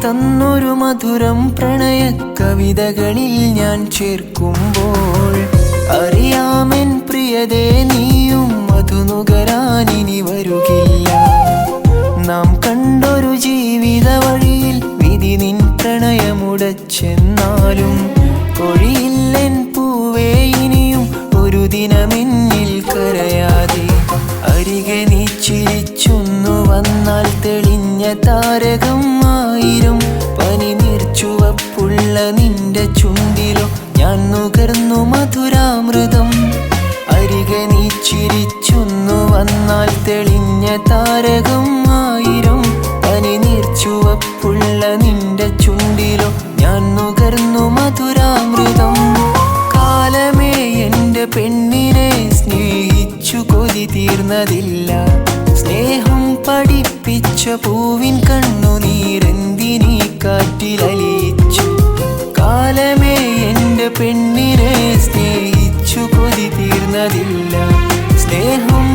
തന്നൊരു മധുരം പ്രണയ കവിതകളിൽ ഞാൻ ചേർക്കുമ്പോൾ അറിയാമെൻ പ്രിയതേ നീയും മധുനുകരാനിനി വരുകില്ല. നാം കണ്ടൊരു ജീവിത വഴിയിൽ വിധി നിൻ പ്രണയമുടച്ചെന്നാലും കൊഴിയില്ലെൻ പൂവേ ഇനിയും ഒരു ദിനമെന്നിൽ കരയാതെ. അരികെ നീ ചിരിച്ചൊന്നു വന്നാൽ തെളിഞ്ഞ താരകം ആയിരം പനിനീർച്ചുവപ്പുള്ള നിന്റെ ചുണ്ടിലോ ഞാൻ നുകർന്നു മധുരാമൃതം. അരികെ നീ ചിരിച്ചൊന്നു വന്നാൽ തെളിഞ്ഞ താരകം ആയിരം പനിനീർച്ചുവപ്പുള്ള നിന്റെ ചുണ്ടിലോ ഞാൻ നുകർന്നു മധുരാമൃതം. കാലമേ എൻ്റെ പെണ്ണിനെ സ്നേഹിച്ചു കൊതി തീർന്നതില്ല. സ്നേഹം പഠിപ്പിച്ച പൂവിൻ കണ്ണുനീരെന്തിനീ കാറ്റിലലിയിച്ചു. കാലമേ എൻ്റെ പെണ്ണിനെ സ്നേഹിച്ചു കൊതി തീർന്നതില്ല. സ്നേഹം